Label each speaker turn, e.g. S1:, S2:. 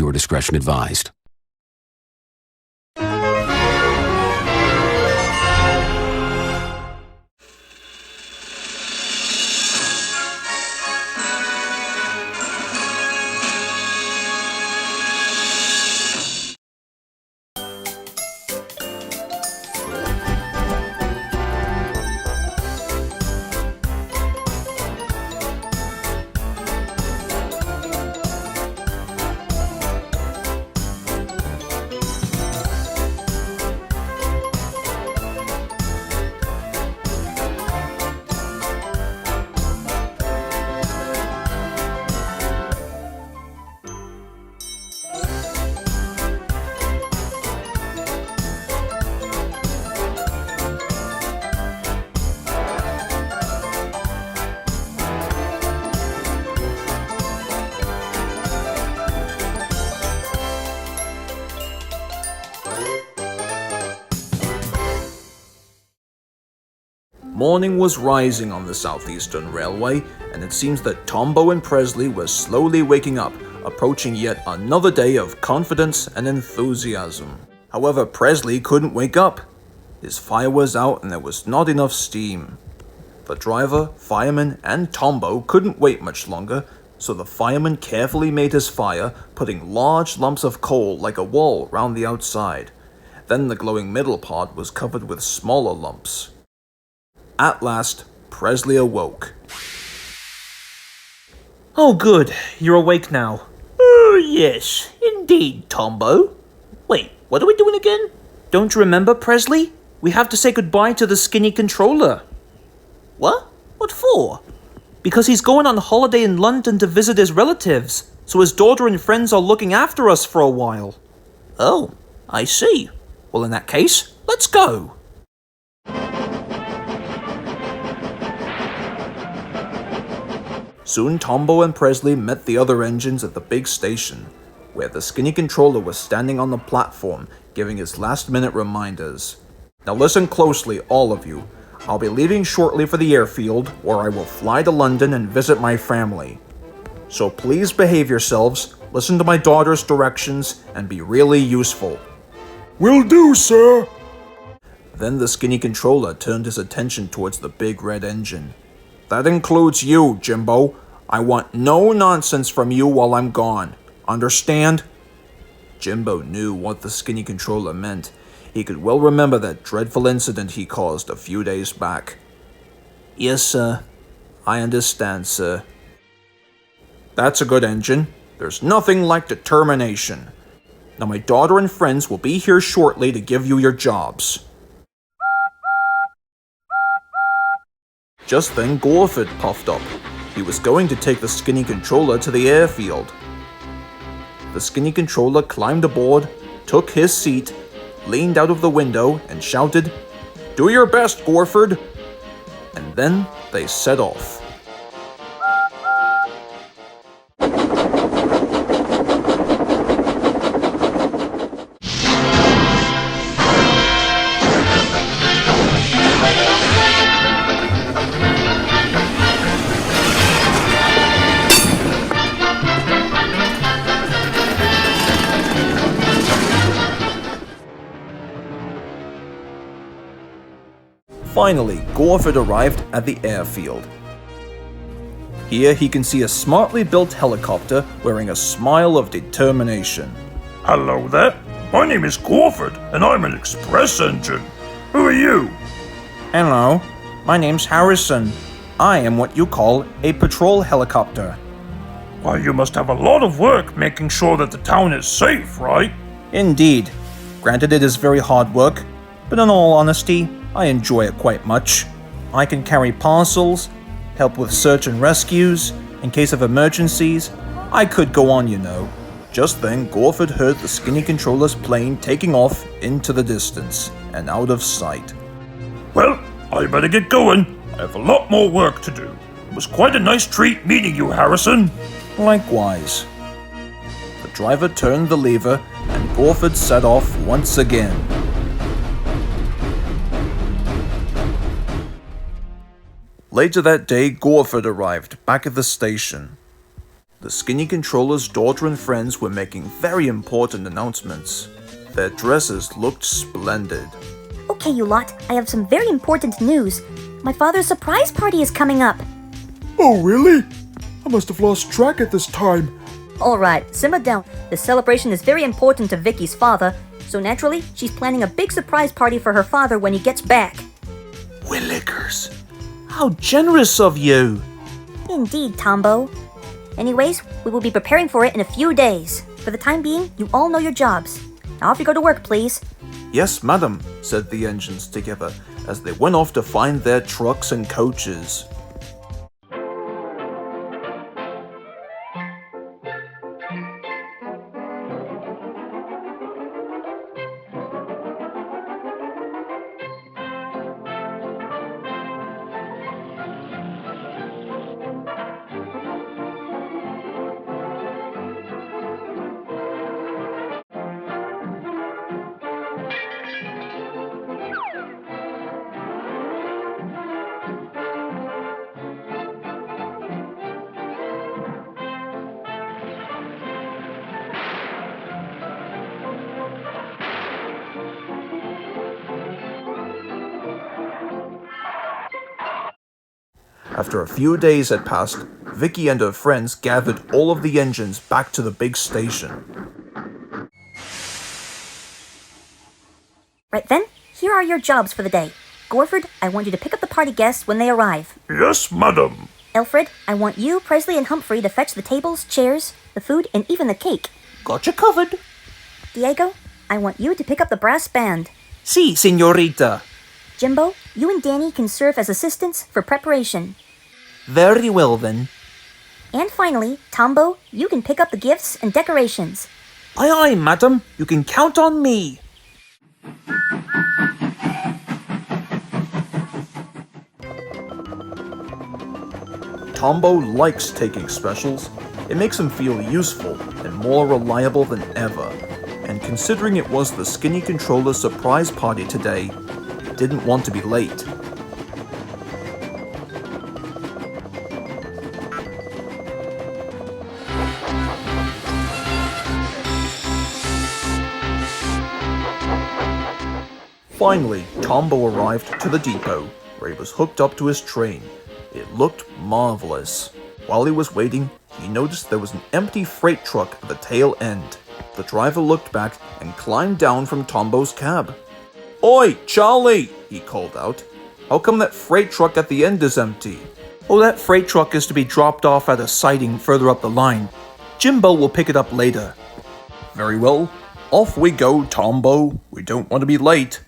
S1: Viewer discretion advised.
S2: Morning was rising on the Southeastern Railway, and it seems that Tombo and Presley were slowly waking up, approaching yet another day of confidence and enthusiasm. However, Presley couldn't wake up. His fire was out and there was not enough steam. The driver, fireman, and Tombo couldn't wait much longer, so the fireman carefully made his fire, putting large lumps of coal like a wall round the outside. Then the glowing middle part was covered with smaller lumps. At last, Presley awoke.
S3: Oh good, you're awake now.
S4: Oh yes, indeed, Tombo. Wait, what are we doing again?
S3: Don't you remember, Presley? We have to say goodbye to the skinny controller.
S4: What? What for?
S3: Because he's going on holiday in London to visit his relatives, so his daughter and friends are looking after us for a while.
S4: Oh, I see. Well, in that case, let's go.
S2: Soon Tombo and Presley met the other engines at the big station, where the skinny controller was standing on the platform, giving his last-minute reminders. Now listen closely, all of you. I'll be leaving shortly for the airfield, where I will fly to London and visit my family. So please behave yourselves, listen to my daughter's directions, and be really useful.
S5: Will do, sir.
S2: Then the skinny controller turned his attention towards the big red engine. That includes you, Jimbo. I want no nonsense from you while I'm gone. Understand? Jimbo knew what the skinny controller meant. He could well remember that dreadful incident he caused a few days back. Yes, sir. I understand, sir. That's a good engine. There's nothing like determination. Now my daughter and friends will be here shortly to give you your jobs. Just then Gorford puffed up. He was going to take the skinny controller to the airfield. The skinny controller climbed aboard, took his seat, leaned out of the window, and shouted, "Do your best, Gorford!" And then they set off. Finally, Gorford arrived at the airfield. Here he can see a smartly built helicopter wearing a smile of determination.
S5: Hello there. My name is Gorford, and I'm an express engine. Who are you?
S2: Hello, my name's Harrison. I am what you call a patrol helicopter.
S5: Why, you must have a lot of work making sure that the town is safe, right?
S2: Indeed. Granted, it is very hard work, but in all honesty, I enjoy it quite much. I can carry parcels, help with search and rescues, in case of emergencies. I could go on, you know. Just then, Gorford heard the skinny controller's plane taking off into the distance and out of sight.
S5: Well, I better get going. I have a lot more work to do. It was quite a nice treat meeting you, Harrison.
S2: Likewise. The driver turned the lever and Gorford set off once again. Later that day, Gorford arrived back at the station. The skinny controller's daughter and friends were making very important announcements. Their dresses looked splendid.
S1: Okay, you lot, I have some very important news. My father's surprise party is coming up.
S6: Oh, really? I must have lost track at this time.
S1: Alright, simmer down. The celebration is very important to Vicky's father, so naturally, she's planning a big surprise party for her father when he gets back.
S2: Willikers.
S3: How generous of you!
S1: Indeed, Tombo. Anyways, we will be preparing for it in a few days. For the time being, you all know your jobs. Now off you go to work, please.
S2: Yes, madam, said the engines together as they went off to find their trucks and coaches. After a few days had passed, Vicky and her friends gathered all of the engines back to the big station.
S1: Right then, here are your jobs for the day. Gorford, I want you to pick up the party guests when they arrive.
S5: Yes, madam.
S1: Alfred, I want you, Presley, and Humphrey to fetch the tables, chairs, the food, and even the cake.
S3: Gotcha covered.
S1: Diego, I want you to pick up the brass band.
S3: Si, señorita.
S1: Jimbo, you and Danny can serve as assistants for preparation.
S3: Very well then.
S1: And finally, Tombo, you can pick up the gifts and decorations.
S3: Aye aye, madam. You can count on me.
S2: Tombo likes taking specials. It makes him feel useful and more reliable than ever. And considering it was the skinny controller's surprise party today, he didn't want to be late. Finally, Tombo arrived to the depot, where he was hooked up to his train. It looked marvelous. While he was waiting, he noticed there was an empty freight truck at the tail end. The driver looked back and climbed down from Tombo's cab. "Oi, Charlie!" he called out. "How come that freight truck at the end is empty?"
S3: Oh, that freight truck is to be dropped off at a siding further up the line. Jimbo will pick it up later.
S2: "Very well. Off we go, Tombo. We don't want to be late."